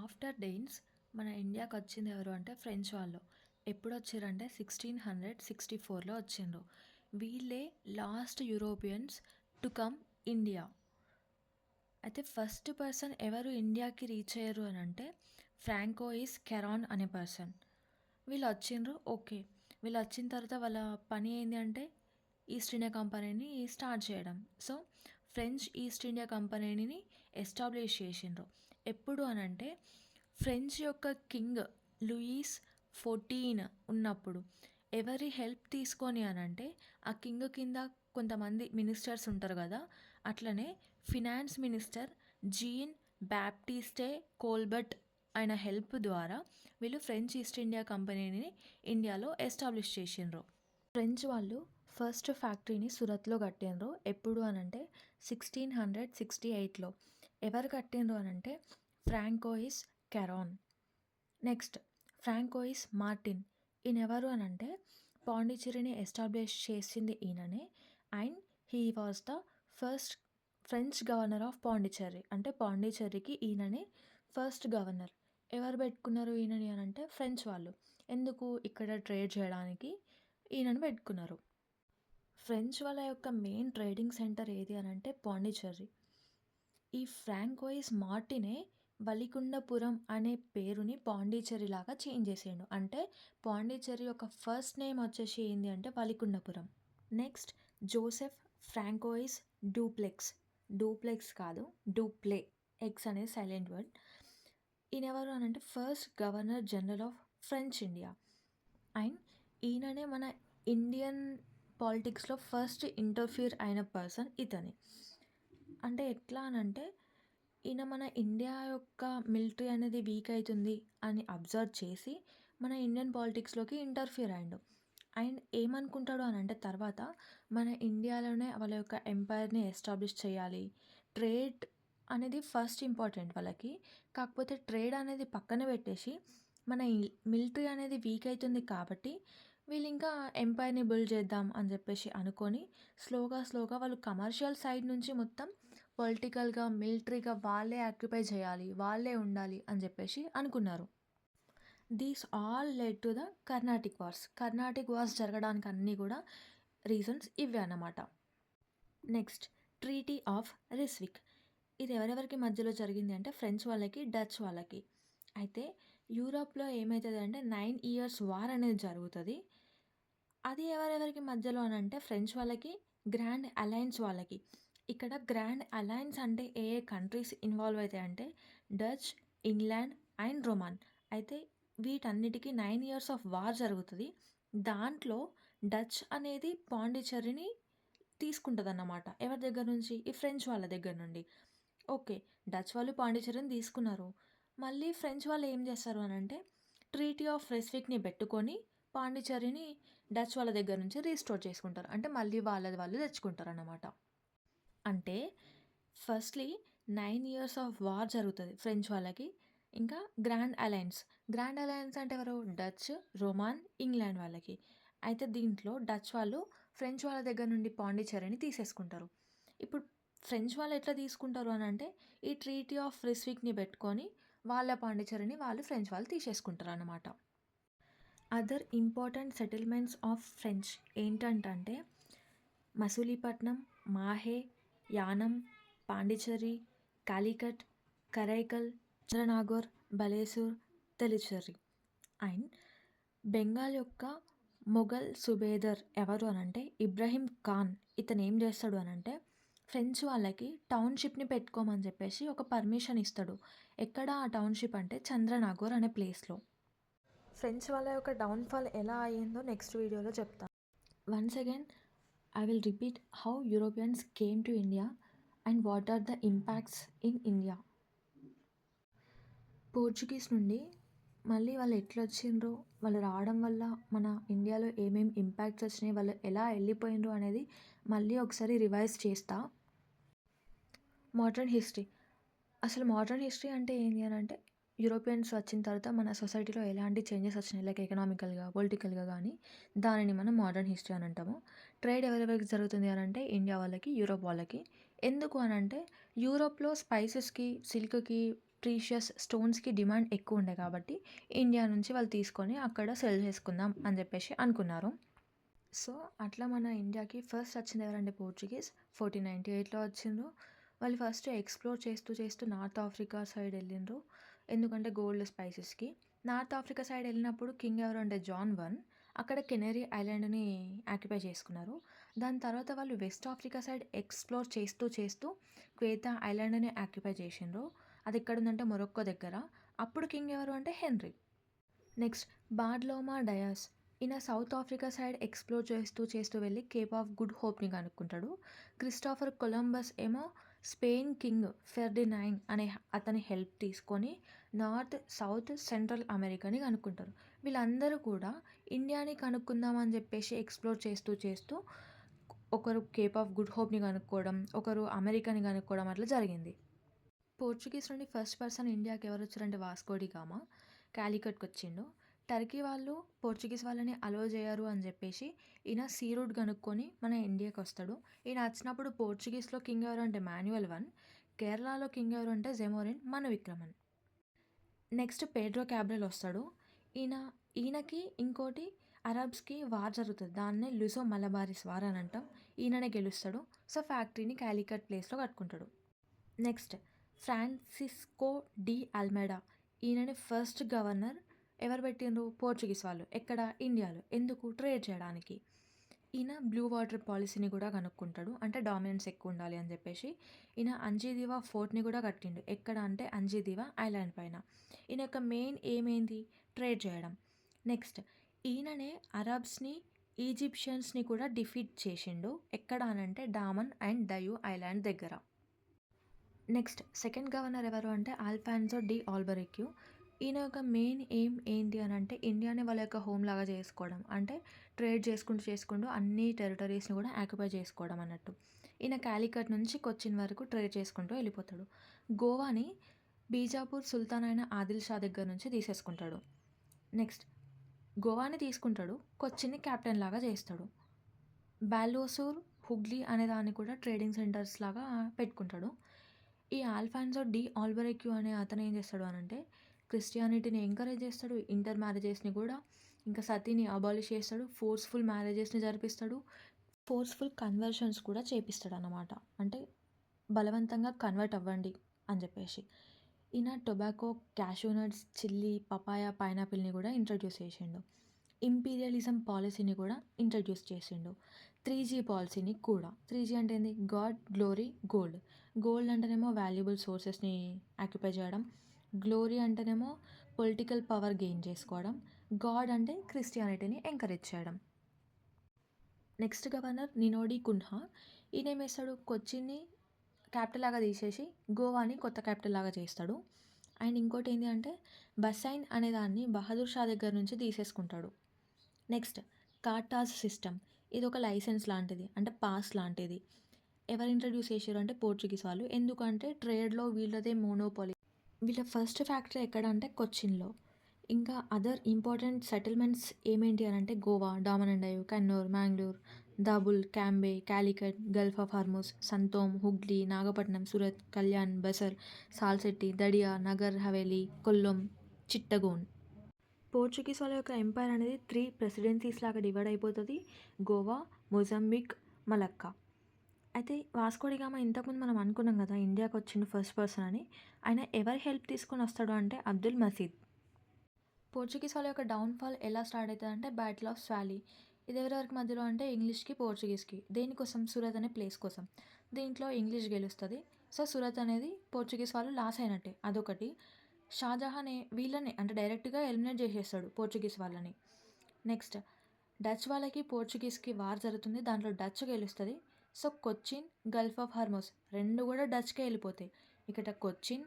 After డేన్స్ మన ఇండియాకి వచ్చింది ఎవరు అంటే ఫ్రెంచ్ వాళ్ళు. ఎప్పుడు వచ్చారంటే 1664లో వచ్చిండ్రు. వీళ్ళే last Europeans to come India. అయితే ఫస్ట్ పర్సన్ ఎవరు ఇండియాకి రీచ్ అయ్యారు అని అంటే ఫ్రాంకోయిస్ కెరాన్ అనే పర్సన్. వీళ్ళు వచ్చిండ్రు. ఓకే, వీళ్ళు వచ్చిన తర్వాత వాళ్ళ పని ఏంది అంటే ఈస్ట్ ఇండియా కంపెనీని స్టార్ట్ చేయడం. సో ఫ్రెంచ్ ఈస్ట్ ఇండియా కంపెనీని ఎస్టాబ్లిష్ చేసిండ్రు. ఎప్పుడు అనంటే ఫ్రెంచ్ యొక్క కింగ్ లూయిస్ 14 ఉన్నప్పుడు. ఎవరి హెల్ప్ తీసుకొని అనంటే ఆ కింగ్ కింద కొంతమంది మినిస్టర్స్ ఉంటారు కదా, అట్లనే ఫినాన్స్ మినిస్టర్ జీన్ బ్యాప్టిస్టే కోల్బర్ట్ ఆయన హెల్ప్ ద్వారా వీళ్ళు ఫ్రెంచ్ ఈస్ట్ ఇండియా కంపెనీని ఇండియాలో ఎస్టాబ్లిష్ చేసిండ్రు. ఫ్రెంచ్ వాళ్ళు ఫస్ట్ ఫ్యాక్టరీని సూరత్లో కట్టిండ్రు. ఎప్పుడు అనంటే 1668లో. ఎవరు కట్టిండ్రు అనంటే Francois Caron. Next Francois Martin. ఈయన ఎవరు అనంటే పాండిచ్చేరిని ఎస్టాబ్లిష్ చేసింది ఈయననే. And he was the first French governor of Pondicherry. అంటే పాండిచ్చేరికి ఈయననే ఫస్ట్ గవర్నర్. ఎవరు పెట్టుకున్నారు ఈయనని అనంటే ఫ్రెంచ్ వాళ్ళు. ఎందుకు? ఇక్కడ ట్రేడ్ చేయడానికి ఈయనను పెట్టుకున్నారు. ఫ్రెంచ్ వాళ్ళ యొక్క మెయిన్ ట్రేడింగ్ సెంటర్ ఏది అనంటే పాండిచ్చేరి. ఈ ఫ్రాంకోయిస్ మార్టినే వలికుండపురం అనే పేరుని పాండిచ్చేరి లాగా చేంజ్ చేసిండు. అంటే పాండిచ్చేరి యొక్క ఫస్ట్ నేమ్ వచ్చేసి ఏంది అంటే Valikondapuram. Next Joseph Francois duplex. Duplex కాదు, డూప్లే. ఎక్స్ అనేది సైలెంట్ వర్డ్. ఈయన ఎవరు అనంటే first governor general of French India. And ఈయననే మన ఇండియన్ పాలిటిక్స్లో ఫస్ట్ ఇంటర్ఫియర్ అయిన పర్సన్ ఇతనే. అంటే ఎట్లా అనంటే ఈయన మన ఇండియా యొక్క మిలిటరీ అనేది వీక్ అవుతుంది అని అబ్జర్వ్ చేసి మన ఇండియన్ పాలిటిక్స్లోకి ఇంటర్ఫియర్ అయ్యిండు. అండ్ ఏమనుకుంటాడు అని అంటే తర్వాత మన ఇండియాలోనే వాళ్ళ యొక్క ఎంపైర్ని ఎస్టాబ్లిష్ చేయాలి. ట్రేడ్ అనేది ఫస్ట్ ఇంపార్టెంట్ వాళ్ళకి. కాకపోతే ట్రేడ్ అనేది పక్కన పెట్టేసి మన మిలిటరీ అనేది వీక్ అవుతుంది కాబట్టి వీళ్ళు ఇంకా ఎంపైర్ని బిల్డ్ చేద్దాం అని చెప్పేసి అనుకొని స్లోగా వాళ్ళు కమర్షియల్ సైడ్ నుంచి మొత్తం పొలిటికల్గా మిలిటరీగా వాళ్ళే ఆక్యుపై చేయాలి, వాళ్ళే ఉండాలి అని చెప్పేసి అనుకున్నారు. These all led to the Carnatic wars. Carnatic wars జరగడానికి అన్నీ కూడా రీజన్స్ ఇవే అన్నమాట. Next treaty of Ryswick. ఇది ఎవరెవరికి మధ్యలో జరిగింది అంటే ఫ్రెంచ్ వాళ్ళకి, డచ్ వాళ్ళకి. అయితే యూరోప్లో ఏమవుతుంది అంటే 9 years వార్ అనేది జరుగుతుంది. అది ఎవరెవరికి మధ్యలో అని అంటే ఫ్రెంచ్ వాళ్ళకి, గ్రాండ్ అలయన్స్ వాళ్ళకి. ఇక్కడ గ్రాండ్ అలయన్స్ అంటే ఏ ఏ కంట్రీస్ ఇన్వాల్వ్ అవుతాయి అంటే డచ్, ఇంగ్లాండ్ అండ్ రొమాన్. అయితే వీటన్నిటికీ 9 years ఆఫ్ వార్ జరుగుతుంది. దాంట్లో డచ్ అనేది పాండిచ్చేరిని తీసుకుంటుంది అన్నమాట. ఎవరి దగ్గర నుంచి? ఈ ఫ్రెంచ్ వాళ్ళ దగ్గర నుండి. ఓకే, డచ్ వాళ్ళు పాండిచ్చేరిని తీసుకున్నారు. మళ్ళీ ఫ్రెంచ్ వాళ్ళు ఏం చేస్తారు అని అంటే ట్రీటీ ఆఫ్ రెస్విక్ని పెట్టుకొని పాండిచ్చేరిని డచ్ వాళ్ళ దగ్గర నుంచి రీస్టోర్ చేసుకుంటారు. అంటే మళ్ళీ వాళ్ళది వాళ్ళు తెచ్చుకుంటారు అన్నమాట. అంటే ఫస్ట్లీ 9 years ఆఫ్ వార్ జరుగుతుంది ఫ్రెంచ్ వాళ్ళకి. ఇంకా గ్రాండ్ అలయన్స్. గ్రాండ్ అలయన్స్ అంటే ఎవరు? డచ్, రొమాన్, ఇంగ్లాండ్ వాళ్ళకి. అయితే దీంట్లో డచ్ వాళ్ళు ఫ్రెంచ్ వాళ్ళ దగ్గర నుండి పాండిచ్చేరిని తీసేసుకుంటారు. ఇప్పుడు ఫ్రెంచ్ వాళ్ళు ఎట్లా తీసుకుంటారు అని అంటే ఈ ట్రీటీ ఆఫ్ రిస్విక్ని పెట్టుకొని వాళ్ళ పాండిచ్చేరిని వాళ్ళు ఫ్రెంచ్ వాళ్ళు తీసేసుకుంటారు అన్నమాట. Other important settlements of French ఏంటంటే మసూలీపట్నం, మాహే, యానం, పాండిచ్చేరి, కాలికట్, కరైకల్, చంద్రనాగోర్, బలేసూర్, తెలిచెర్రి. అండ్ బెంగాల్ యొక్క మొఘల్ సుబేదర్ ఎవరు అనంటే ఇబ్రహీం ఖాన్. ఇతను ఏం చేస్తాడు అనంటే ఫ్రెంచ్ వాళ్ళకి టౌన్షిప్ని పెట్టుకోమని చెప్పేసి ఒక పర్మిషన్ ఇస్తాడు. ఎక్కడ ఆ టౌన్షిప్ అంటే చంద్రనాగోర్ అనే ప్లేస్లో. ఫ్రెంచ్ వాళ్ళ యొక్క డౌన్ఫాల్ ఎలా అయ్యిందో నెక్స్ట్ వీడియోలో చెప్తాను. Once again I will repeat how Europeans came to India and what are the impacts in India. Portuguese నుండి మళ్ళీ వాళ్ళు ఎట్లా వచ్చిండ్రో, వాళ్ళు రావడం వల్ల మన ఇండియాలో ఏమేమి ఇంపాక్ట్స్ వచ్చినాయి, వాళ్ళు ఎలా వెళ్ళిపోయిండ్రు అనేది మళ్ళీ ఒకసారి రివైజ్ చేస్తా. Modern history. అసలు మోడర్న్ హిస్టరీ అంటే ఏంటి అని అంటే యూరోపియన్స్ వచ్చిన తర్వాత మన సొసైటీలో ఎలాంటి చేంజెస్ వచ్చినాయి, లైక్ ఎకనామికల్గా, పొలిటికల్గా కానీ దానిని మనం మోడర్న్ హిస్టరీ అని అంటాము. ట్రేడ్ ఎవరెవరికి జరుగుతుంది అని అంటే ఇండియా వాళ్ళకి, యూరోప్ వాళ్ళకి. ఎందుకు అని అంటే యూరోప్లో స్పైసెస్కి, సిల్క్కి ప్రీషియస్ స్టోన్స్‌కి డిమాండ్ ఎక్కువ ఉండే కాబట్టి ఇండియా నుంచి వాళ్ళు తీసుకొని అక్కడ సెల్ చేసుకుందాం అని చెప్పేసి అనుకున్నారు. సో, అట్లా మన ఇండియాకి ఫస్ట్ వచ్చింది ఎవరంటే పోర్చుగీస్ 1498లో వచ్చిండ్రు. వాళ్ళు ఫస్ట్ ఎక్స్‌ప్లోర్ చేస్తూ చేస్తూ నార్త్ ఆఫ్రికా సైడ్ ఎళ్ళిండ్రు. ఎందుకంటే గోల్డ్, స్పైసెస్‌కి. నార్త్ ఆఫ్రికా సైడ్ ఎళ్ళినప్పుడు కింగ్ ఎవరు అంటే జాన్ I అక్కడ కెనరీ ఐలాండ్‌ని ఆక్యుపై చేసుకున్నారు. దాని తర్వాత వాళ్ళు వెస్ట్ ఆఫ్రికా సైడ్ ఎక్స్‌ప్లోర్ చేస్తూ చేస్తూ క్వేతా ఐలాండ్‌ని ఆక్యుపై చేసిండ్రు. అది ఎక్కడుందంటే మొరక్కో దగ్గర. అప్పుడు కింగ్ ఎవరు అంటే హెన్రీ. Next Bartholomew Dias. ఈయన సౌత్ ఆఫ్రికా సైడ్ ఎక్స్‌ప్లోర్ చేస్తూ చేస్తూ వెళ్ళి కేప్ ఆఫ్ గుడ్ హోప్‌ని కనుక్కుంటాడు. క్రిస్టోఫర్ కొలంబస్ ఏమో స్పెయిన్ కింగ్ ఫెర్డినైండ్ అనే అతని హెల్ప్ తీసుకొని నార్త్, సౌత్, సెంట్రల్ అమెరికాని కనుక్కుంటారు. వీళ్ళందరూ కూడా ఇండియాని కనుక్కుందాం అని చెప్పేసి ఎక్స్‌ప్లోర్ చేస్తూ చేస్తూ ఒకరు కేప్ ఆఫ్ గుడ్ హోప్‌ని కనుక్కోవడం, ఒకరు అమెరికాని కనుక్కోవడం అట్లా జరిగింది. పోర్చుగీస్ నుండి ఫస్ట్ పర్సన్ ఇండియాకి ఎవరు వచ్చారంటే వాస్కో డి గామా కాలికట్కి వచ్చిండు. టర్కీ వాళ్ళు పోర్చుగీస్ వాళ్ళని అలో చేయరు అని చెప్పేసి ఈయన సీ రూట్ కనుక్కొని మన ఇండియాకి వస్తాడు. ఈయన వచ్చినప్పుడు పోర్చుగీస్లో కింగ్ ఎవరు అంటే మాన్యువల్ I, కేరళలో కింగ్ ఎవరు అంటే జెమోరిన్ మన విక్రమన్. నెక్స్ట్ పేడ్రో క్యాబ్రెల్ వస్తాడు. ఈయనకి ఇంకోటి అరబ్స్కి వార్ జరుగుతుంది. దాన్నే లుసో మలబారిస్ వార్ అని అంటాం. ఈయననే గెలుస్తాడు. సో ఫ్యాక్టరీని కాలికట్ ప్లేస్లో కట్టుకుంటాడు. Next Francisco de Almeida. ఈయనని ఫస్ట్ గవర్నర్ ఎవరు పెట్టిండ్రు? పోర్చుగీస్ వాళ్ళు. ఎక్కడ? ఇండియాలో. ఎందుకు? ట్రేడ్ చేయడానికి. ఈయన బ్లూ వాటర్ పాలసీని కూడా కనుక్కుంటాడు. అంటే డామినెన్స్ ఎక్కువ ఉండాలి అని చెప్పేసి. ఈయన అంజీదీవా ఫోర్ట్ని కూడా కట్టిండు. ఎక్కడ అంటే అంజీదీవా ఐలాండ్ పైన. ఈయన యొక్క మెయిన్ ఏమైంది? ట్రేడ్ చేయడం. నెక్స్ట్ ఈయననే అరబ్స్ని, ఈజిప్షియన్స్ని కూడా డిఫీట్ చేసిండు. ఎక్కడ అనంటే డామన్ అండ్ డయూ ఐలాండ్ దగ్గర. నెక్స్ట్ సెకండ్ గవర్నర్ ఎవరు అంటే ఆల్ఫాన్సో డి ఆల్బరెక్యూ. ఈయన యొక్క మెయిన్ ఎయిమ్ ఏంటి అని అంటే ఇండియాని వాళ్ళ యొక్క హోమ్ లాగా చేసుకోవడం. అంటే ట్రేడ్ చేసుకుంటూ అన్ని టెరిటరీస్ని కూడా ఆక్యుపై చేసుకోవడం అన్నట్టు. ఈయన కాలికట్ నుంచి కొచ్చిన్ వరకు ట్రేడ్ చేసుకుంటూ వెళ్ళిపోతాడు. గోవాని బీజాపూర్ సుల్తాన్ అయిన ఆదిల్ షా దగ్గర నుంచి తీసేసుకుంటాడు. నెక్స్ట్ గోవాని తీసుకుంటాడు, కొచ్చిన్ని క్యాప్టెన్ లాగా చేస్తాడు. బాల్లోసూర్, హుగ్లీ అనే దాన్ని కూడా ట్రేడింగ్ సెంటర్స్ లాగా పెట్టుకుంటాడు. ఈ ఆల్ఫాన్సో డి ఆల్బరెక్యూ అనే అతను ఏం చేస్తాడు అనంటే క్రిస్టియానిటీని ఎంకరేజ్ చేస్తాడు, ఇంటర్ మ్యారేజెస్ని కూడా, ఇంకా సతీని అబాలిష్ చేస్తాడు, ఫోర్స్ఫుల్ మ్యారేజెస్ని జరిపిస్తాడు, ఫోర్స్ఫుల్ కన్వర్షన్స్ కూడా చేపిస్తాడు అన్నమాట. అంటే బలవంతంగా కన్వర్ట్ అవ్వండి అని చెప్పేసి. ఈయన tobacco, cashew nuts, chilli, papaya, పైనాపిల్ని కూడా ఇంట్రడ్యూస్ చేసిండు. ఇంపీరియలిజం పాలసీని కూడా ఇంట్రడ్యూస్ చేసిండు. 3G పాలసీని కూడా. 3G అంటే ఏంది? God, glory, gold. గోల్డ్ అంటేనేమో వాల్యుబుల్ సోర్సెస్ని ఆక్యుపై చేయడం, గ్లోరీ అంటేనేమో పొలిటికల్ పవర్ గెయిన్ చేసుకోవడం, గాడ్ అంటే క్రిస్టియానిటీని ఎంకరేజ్ చేయడం. Next governor Nuno da Cunha. ఈయన ఏం చేస్తాడు? కొచ్చిన్ని క్యాపిటల్ లాగా తీసేసి గోవాని కొత్త క్యాపిటల్ లాగా చేస్తాడు. అండ్ ఇంకోటి ఏంటి అంటే బసైన్ అనే దాన్ని బహదూర్ షా దగ్గర నుంచి తీసేసుకుంటాడు. Next కార్టాజ్ system. ఇది ఒక లైసెన్స్ లాంటిది, అంటే పాస్ లాంటిది. ఎవరు ఇంట్రడ్యూస్ చేశారు అంటే పోర్చుగీస్ వాళ్ళు. ఎందుకంటే ట్రేడ్లో వీళ్ళదే మోనోపాలీ. వీళ్ళ ఫస్ట్ ఫ్యాక్టరీ ఎక్కడ అంటే కొచ్చిన్లో. ఇంకా అదర్ ఇంపార్టెంట్ సెటిల్మెంట్స్ ఏమేంటి అని అంటే Goa, Daman and Diu, Kannur, Mangalore, Dabhol, Cambay, Calicut, Gulf of Hormuz, Santhome, Hooghly, Nagapattinam, Surat, Kalyan, Basar, Salsette, Dadra, Nagar Haveli, Kollam, Chittagong. Portuguese వాళ్ళ యొక్క ఎంపైర్ అనేది 3 ప్రెసిడెన్సీస్ లాగా డివైడ్ అయిపోతుంది. Goa, Mozambique, Malacca. అయితే వాస్కో డి గామా ఇంతకుముందు మనం అనుకున్నాం కదా ఇండియాకి వచ్చిండు ఫస్ట్ పర్సన్ అని. ఆయన ఎవరి హెల్ప్ తీసుకొని వస్తాడు అంటే అబ్దుల్ మసీద్. పోర్చుగీస్ వాళ్ళ యొక్క డౌన్ఫాల్ ఎలా స్టార్ట్ అవుతుంది అంటే బ్యాటిల్ ఆఫ్ స్వాలీ. ఇది ఎవరెవరికి మధ్యలో అంటే ఇంగ్లీష్కి, పోర్చుగీస్కి. దేనికోసం? సూరత్ అనే ప్లేస్ కోసం. దీంట్లో ఇంగ్లీష్ గెలుస్తుంది. సో సూరత్ అనేది పోర్చుగీస్ వాళ్ళు లాస్ అయినట్టే. అదొకటి. షాజహాన్ వీళ్ళని అంటే డైరెక్ట్గా ఎలిమినేట్ చేసేస్తాడు పోర్చుగీస్ వాళ్ళని. నెక్స్ట్ డచ్ వాళ్ళకి పోర్చుగీస్కి వార్ జరుగుతుంది. దాంట్లో డచ్ గెలుస్తుంది. సో కొచ్చిన్, గల్ఫ్ ఆఫ్ హార్మోస్ రెండు కూడా డచ్కే వెళ్ళిపోతాయి. ఇక్కడ కొచ్చిన్,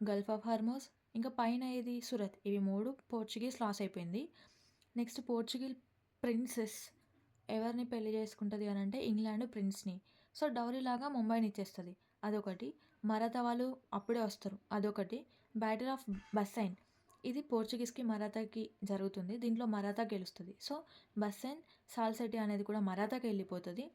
గల్ఫ్ ఆఫ్ హార్మోస్, ఇంకా పైన ఏది? సూరత్. ఇవి 3 పోర్చుగీస్ లాస్ అయిపోయింది. నెక్స్ట్ పోర్చుగల్ ప్రిన్సెస్ ఎవరిని పెళ్లి చేసుకుంటుంది అని అంటే ఇంగ్లాండ్ ప్రిన్స్ని. సో డౌరీ లాగా ముంబైని ఇచ్చేస్తుంది. అదొకటి. మరాఠా వాళ్ళు అప్పుడే వస్తారు. అదొకటి. Battle of Bassein. ఇది పోర్చుగీస్కి, మరాఠాకి జరుగుతుంది. దీంట్లో మరాఠా గెలుస్తుంది. సో బసైన్, సాల్సెట్టి అనేది కూడా మరాఠాకి వెళ్ళిపోతుంది.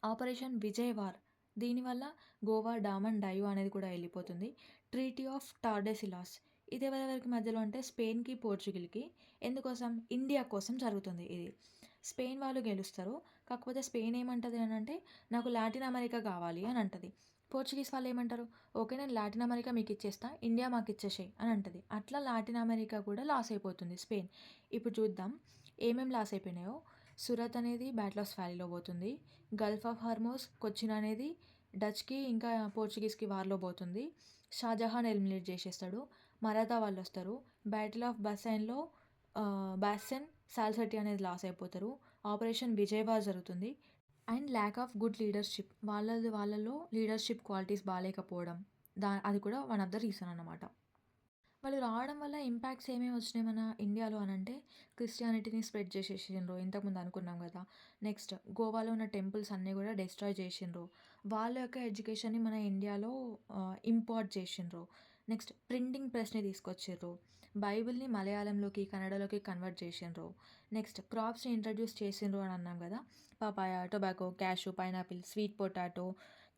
Operation Vijay war. దీనివల్ల గోవా, డామన్, డయూ అనేది కూడా వెళ్ళిపోతుంది. Treaty of Tordesillas. ఇది ఎవరెవరికి మధ్యలో అంటే స్పెయిన్‌కి, పోర్చుగల్‌కి. ఎందుకోసం? ఇండియా కోసం జరుగుతుంది ఇది. స్పెయిన్ వాళ్ళు గెలుస్తారు. కాకపోతే స్పెయిన్ ఏమంటది అనంటే, నాకు లాటిన్ అమెరికా కావాలి అని అంటది. పోర్చుగీస్ వాళ్ళు ఏమంటారు, ఓకే నేను లాటిన్ అమెరికా మీకు ఇచ్చేస్తా, ఇండియా మాకు ఇచ్చేసేయి అని అంటది. అట్లా లాటిన్ అమెరికా కూడా లాస్ అయిపోతుంది స్పెయిన్. ఇప్పుడు చూద్దాం ఏమేం లాస్ అయిపోయినాయో. సూరత్ అనేది బ్యాటిల్ ఆఫ్ స్వాలీలో పోతుంది. గల్ఫ్ ఆఫ్ హార్మోస్, కొచ్చిన్ అనేది డచ్‌కి ఇంకా పోర్చుగీస్‌కి వార్‌లో పోతుంది. షాజహాన్ ఎలిమినేట్ చేసేస్తాడు. మరాఠా వాళ్ళొస్తారు. బ్యాటిల్ ఆఫ్ బసైన్‌లో బాస్సెన్, సాల్సట్టి అనేది లాస్ అయిపోతారు. ఆపరేషన్ విజయవాడ జరుగుతుంది. And lack of good leadership. వాళ్ళలో లీడర్‌షిప్ క్వాలిటీస్ బాలేకపోవడం. అది కూడా వన్ ఆఫ్ ద రీజన్ అన్నమాట. వాళ్ళు రావడం వల్ల ఇంపాక్ట్స్ ఏమేమి వచ్చినాయి మన ఇండియాలో అనంటే, క్రిస్టియానిటీని స్ప్రెడ్ చేసేసిండ్రు. ఇంతకుముందు అనుకున్నాం కదా! నెక్స్ట్ గోవాలో ఉన్న టెంపుల్స్ అన్నీ కూడా డెస్ట్రాయ్ చేసిండ్రు. వాళ్ళ యొక్క ఎడ్యుకేషన్‌ని మన ఇండియాలో ఇంపోర్ట్ చేసిండ్రు. నెక్స్ట్ ప్రింటింగ్ ప్రెస్‌ని తీసుకొచ్చిర్రు. బైబిల్‌ని మలయాళంలోకి, కన్నడలోకి కన్వర్ట్ చేసిండ్రు. నెక్స్ట్ క్రాప్స్‌ని ఇంట్రడ్యూస్ చేసిండ్రు అని అన్నాం కదా! Papaya, tobacco, cashew, pineapple, sweet potato,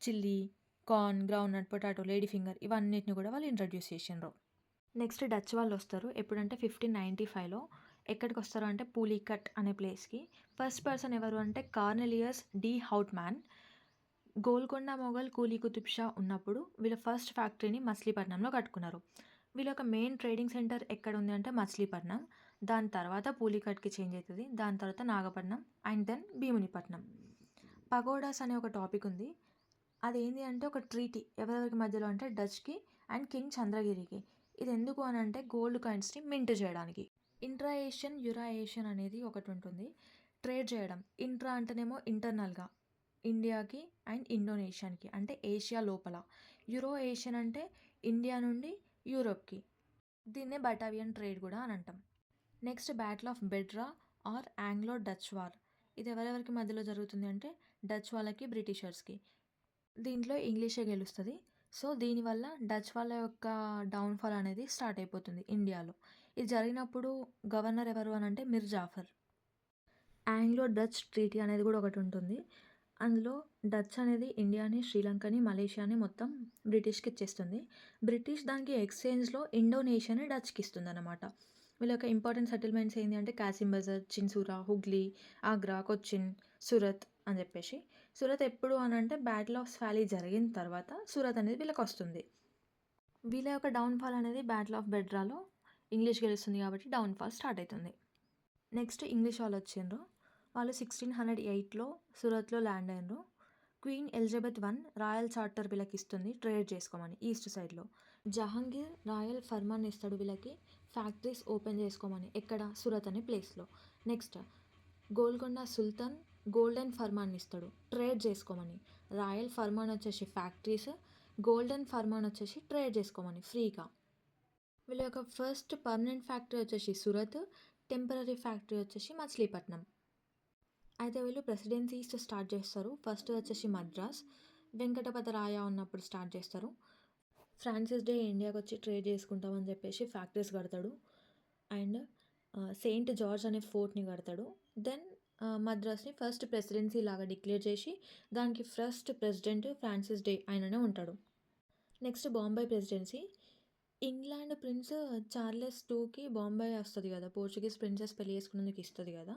chilli, corn, groundnut, potato, lady finger ఇవన్నిటిని కూడా వాళ్ళు ఇంట్రడ్యూస్ చేసిండ్రు. నెక్స్ట్ డచ్ వాళ్ళొస్తారు. ఎప్పుడంటే 1595లో. ఎక్కడికొస్తారు అంటే పూలీకట్ అనే ప్లేస్‌కి. ఫస్ట్ పర్సన్ ఎవరు అంటే కార్నెలియస్ డి హౌట్‌మ్యాన్. గోల్కొండ మొఘల్ కూలీ కుతుబ్ షా ఉన్నప్పుడు వీళ్ళ ఫస్ట్ ఫ్యాక్టరీని మచిలీపట్నంలో కట్టుకున్నారు. వీళ్ళ యొక్క మెయిన్ ట్రేడింగ్ సెంటర్ ఎక్కడుంది అంటే మచిలీపట్నం. దాని తర్వాత పూలీకట్‌కి చేంజ్ అయితది. దాని తర్వాత Nagapattinam and then Bhimunipatnam. Pagodas అనే ఒక టాపిక్ ఉంది. అదేంటి అంటే ఒక ట్రీటీ ఎవరెవరికి మధ్యలో అంటే డచ్‌కి అండ్ కింగ్ చంద్రగిరికి. ఇది ఎందుకు అనంటే గోల్డ్ కాయిన్స్‌ని మింట్ చేయడానికి. ఇంట్రా ఏషియన్, యురా ఏషియన్ అనేది ఒకటుంటుంది. ట్రేడ్ చేయడం. ఇంట్రా అంటేనేమో ఇంటర్నల్‌గా ఇండియాకి అండ్ ఇండోనేషియాకి అంటే ఏషియా లోపల. యూరో ఏషియన్ అంటే ఇండియా నుండి యూరోప్‌కి. దీన్నే బటావియన్ ట్రేడ్ కూడా అని అంటాం. Next battle of Bedara or Anglo Dutch war. ఇది ఎవరెవరికి మధ్యలో జరుగుతుంది అంటే డచ్ వాళ్ళకి, బ్రిటిషర్స్‌కి. దీంట్లో ఇంగ్లీషే గెలుస్తది. సో, దీనివల్ల డచ్ వాళ్ళ యొక్క డౌన్‌ఫాల్ అనేది స్టార్ట్ అయిపోతుంది ఇండియాలో. ఇది జరిగినప్పుడు గవర్నర్ ఎవరు అనంటే మిర్ జాఫర్. ఆంగ్లో డచ్ ట్రీటీ అనేది కూడా ఒకటుంటుంది. అందులో డచ్ అనేది ఇండియాని, శ్రీలంకని, మలేషియాని మొత్తం బ్రిటిష్‌కి ఇచ్చేస్తుంది. బ్రిటిష్ దానికి ఎక్స్‌చేంజ్‌లో ఇండోనేషియాని డచ్‌కి ఇస్తుందన్నమాట. వీళ్ళ యొక్క ఇంపార్టెంట్ సెటిల్మెంట్స్ ఏంటి అంటే కాసిం బజార్, చిన్సూరా, హుగ్లీ, ఆగ్రా, కొచ్చిన్, సూరత్ అని చెప్పేసి. సూరత్ ఎప్పుడు అనంటే బ్యాటిల్ ఆఫ్ స్వాలీ జరిగిన తర్వాత సూరత్ అనేది వీళ్ళకొస్తుంది. వీళ్ళ యొక్క డౌన్‌ఫాల్ అనేది బ్యాటిల్ ఆఫ్ బెడ్రాలో ఇంగ్లీష్ గెలుస్తుంది కాబట్టి డౌన్‌ఫాల్ స్టార్ట్ అయితుంది. నెక్స్ట్ ఇంగ్లీష్ వాళ్ళొచ్చిండ్రు. వాళ్ళు 1608లో సూరత్‌లో ల్యాండ్ అయ్యిండ్రు. Queen Elizabeth I royal charter వీళ్ళకిస్తుంది ట్రేడ్ చేసుకోమని ఈస్ట్ సైడ్‌లో. జహాంగీర్ రాయల్ ఫర్మాన్ ఇస్తాడు వీళ్ళకి ఫ్యాక్టరీస్ ఓపెన్ చేసుకోమని. ఎక్కడ? సూరత్ అనే ప్లేస్‌లో. నెక్స్ట్ గోల్కొండ సుల్తాన్ గోల్డెన్ ఫర్మాన్ ఇస్తాడు ట్రేడ్ చేసుకోమని. రాయల్ ఫర్మాన్ వచ్చేసి ఫ్యాక్టరీస్, గోల్డెన్ ఫర్మాన్ వచ్చేసి ట్రేడ్ చేసుకోమని ఫ్రీగా. వీళ్ళ యొక్క ఫస్ట్ పర్మనెంట్ ఫ్యాక్టరీ వచ్చేసి సూరత్, టెంపరరీ ఫ్యాక్టరీ వచ్చేసి మచిలీపట్నం. అయితే వీళ్ళు ప్రెసిడెన్సీస్ స్టార్ట్ చేస్తారు. ఫస్ట్ వచ్చేసి మద్రాస్, వెంకటపతి రాయ ఉన్నప్పుడు స్టార్ట్ చేస్తారు. ఫ్రాన్సిస్ డే ఇండియాకి వచ్చి ట్రేడ్ చేసుకుంటామని చెప్పేసి ఫ్యాక్టరీస్ కడతాడు. అండ్ సెయింట్ జార్జ్ అనే ఫోర్ట్‌ని కడతాడు. దెన్ మద్రాస్‌ని ఫస్ట్ ప్రెసిడెన్సీ లాగా డిక్లేర్ చేసి దానికి ఫస్ట్ ప్రెసిడెంట్ ఫ్రాన్సిస్ డే ఆయననే ఉంటాడు. Next Bombay presidency. England prince Charles టూకి బాంబే వస్తది కదా! పోర్చుగీస్ ప్రిన్సెస్ పెళ్లి చేసుకున్నందుకు ఇస్తది కదా!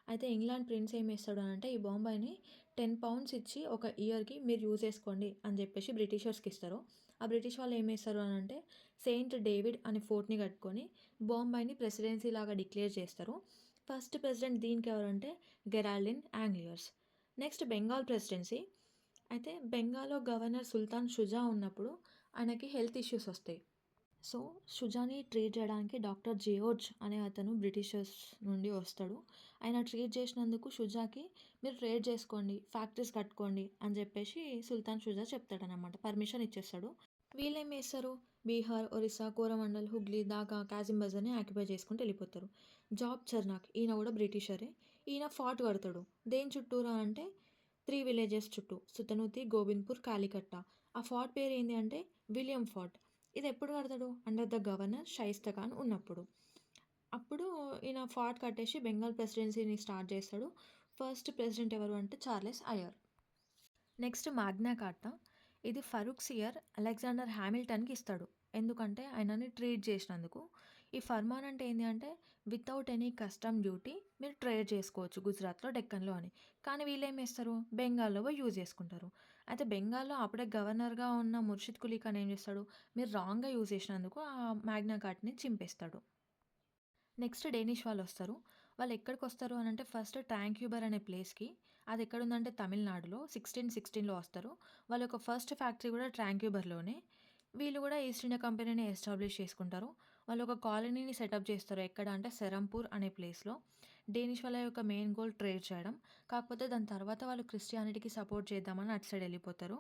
అయితే ఇంగ్లాండ్ ప్రిన్స్ ఏం చేస్తాడు అనంటే ఈ బాంబేని 10 పౌండ్స్ ఇచ్చి ఒక ఇయర్‌కి మీరు యూజ్ చేసుకోండి అని చెప్పేసి బ్రిటిషర్స్‌కి ఇస్తారు. ఆ బ్రిటిష్ వాళ్ళు ఏం చేస్తారు అనంటే సెయింట్ డేవిడ్ అనే ఫోర్ట్‌ని కట్టుకొని బాంబేని ప్రెసిడెన్సీ లాగా డిక్లేర్ చేస్తారు. ఫస్ట్ ప్రెసిడెంట్ దీనికి ఎవరంటే Gerald Aungier. Next Bengal presidency. అయితే బెంగాల్‌లో గవర్నర్ సుల్తాన్ షుజా ఉన్నప్పుడు ఆయనకి హెల్త్ ఇష్యూస్ వస్తాయి. సో, షుజాని ట్రీట్ చేయడానికి డాక్టర్ జియోర్జ్ అనే అతను బ్రిటిషర్స్ నుండి వస్తాడు. ఆయన ట్రీట్ చేసినందుకు షుజాకి మీరు ట్రేడ్ చేసుకోండి, ఫ్యాక్టరీస్ కట్టుకోండి అని చెప్పేసి సుల్తాన్ షుజా చెప్తాడనమాట. పర్మిషన్ ఇచ్చేస్తాడు. వీళ్ళేం చేస్తారు? బీహార్, ఒరిస్సా, కోరమండల్, హుగ్లీ, దాకా, కాసిం బజార్‌ని ఆక్యుపై చేసుకుంటూ వెళ్ళిపోతారు. జాబ్ చర్నాక్ ఈయన కూడా బ్రిటిషరే. ఈయన ఫోర్ట్ కడతాడు. దేని చుట్టూరా అంటే 3 విలేజెస్ చుట్టూ. సుతనూతి, గోబింద్‌పూర్, కాలికట్ట. ఆ ఫోర్ట్ పేరు ఏంది అంటే విలియం ఫోర్ట్. ఇది ఎప్పుడు కడతాడు? Under the governor Shaista Khan ఉన్నప్పుడు. అప్పుడు ఈయన ఫోర్ట్ కట్టేసి బెంగాల్ ప్రెసిడెన్సీని స్టార్ట్ చేస్తాడు. ఫస్ట్ ప్రెసిడెంట్ ఎవరు అంటే చార్లెస్ అయర్. నెక్స్ట్ మాగ్నా కార్టా. ఇది ఫరూక్ సియర్ అలెగ్జాండర్ హ్యామిల్టన్‌కి ఇస్తాడు. ఎందుకంటే ఆయనని ట్రీట్ చేసినందుకు. ఈ ఫర్మాన్ అంటే ఏంది అంటే వితౌట్ ఎనీ కస్టమ్ డ్యూటీ మీరు ట్రేడ్ చేసుకోవచ్చు గుజరాత్‌లో, డెక్కన్‌లో అని. కానీ వీళ్ళేం చేస్తారు బెంగాల్‌లో పోయి యూజ్ చేసుకుంటారు. అయితే బెంగాల్‌లో అప్పుడే గవర్నర్‌గా ఉన్న ముర్షిద్ కులీ ఖాన్ ఏం చేస్తాడు, మీరు రాంగ్‌గా యూజ్ చేసినందుకు ఆ మ్యాగ్నా కార్టాని చింపేస్తాడు. నెక్స్ట్ డేనిష్ వాళ్ళొస్తారు. వాళ్ళెక్కడికొస్తారు అనంటే ఫస్ట్ ట్రాంక్యూబర్ అనే ప్లేస్‌కి. అదెక్కడుందంటే తమిళనాడులో 1616లో వస్తారు. వాళ్ళ యొక్క ఫస్ట్ ఫ్యాక్టరీ గూడా ట్రాంక్యూబర్‌లోనే. వీళ్ళు గూడా ఈస్ట్ ఇండియా కంపెనీని ఎస్టాబ్లిష్ చేసుకుంటారు. వాళ్ళొక కాలనీని సెటప్ చేస్తారు. ఎక్కడ అంటే సెరంపూర్ అనే ప్లేస్‌లో. డేనిష్ వాళ్ళ యొక్క మెయిన్ గోల్ ట్రేడ్ చేయడం. కాకపోతే దాని తర్వాత వాళ్ళు క్రిస్టియానిటీకి సపోర్ట్ చేద్దామని అటు సైడ్ ఎళ్ళిపోతారు.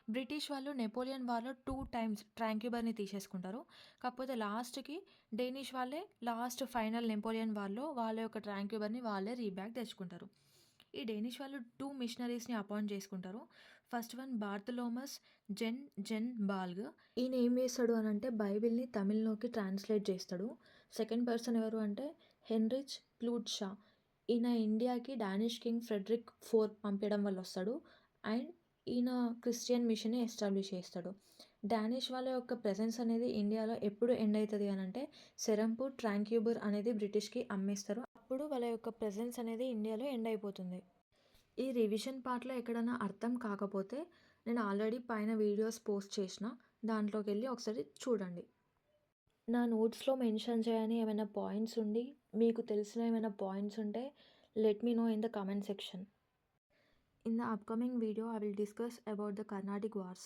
బ్రిటిష్ వాళ్ళు నెపోలియన్ వార్‌లో 2 టైమ్స్ ట్రాంక్యూబర్‌ని తీసేసుకుంటారు. కాకపోతే లాస్ట్‌కి డేనిష్ వాళ్ళే లాస్ట్ ఫైనల్ నెపోలియన్ వార్‌లో వాళ్ళ యొక్క ట్రాంక్యూబర్‌ని వాళ్ళే రీబ్యాక్ తెచ్చుకుంటారు. ఈ డేనిష్ వాళ్ళు 2 మిషనరీస్‌ని అపాయింట్ చేసుకుంటారు. ఫస్ట్ వన్ బార్తలోమస్ జెన్ బాల్గ్. ఈయన ఏం చేస్తాడు అనంటే బైబిల్‌ని తమిళ్‌లోకి ట్రాన్స్‌లేట్ చేస్తాడు. సెకండ్ పర్సన్ ఎవరు అంటే హెన్రిచ్ క్లూడ్ షా. ఈయన ఇండియాకి డానిష్ కింగ్ ఫ్రెడరిక్ IV పంపియడం వల్ల వస్తాడు. అండ్ ఈయన క్రిస్టియన్ మిషన్‌ని ఎస్టాబ్లిష్ చేస్తాడు. డానిష్ వాళ్ళ యొక్క ప్రెజెన్స్ అనేది ఇండియాలో ఎప్పుడు ఎండ్ అయితది అనంటే సెరంపూర్, ట్రాంక్యూబర్ అనేది బ్రిటిష్‌కి అమ్మేస్తారు. అప్పుడు వాళ్ళ యొక్క ప్రెజెన్స్ అనేది ఇండియాలో ఎండ్ అయిపోతుంది. ఈ రివిజన్ పార్ట్‌లో ఎక్కడన్నా అర్థం కాకపోతే నేను ఆల్రెడీ పైన వీడియోస్ పోస్ట్ చేసిన. దాంట్లోకెళ్ళి ఒకసారి చూడండి. నా నోట్స్‌లో మెన్షన్ చేయని ఏమైనా పాయింట్స్ ఉండి, మీకు తెలిసిన ఏమైనా పాయింట్స్ ఉంటే let me know in the comment section. In the upcoming video, I will discuss about the Carnatic Wars.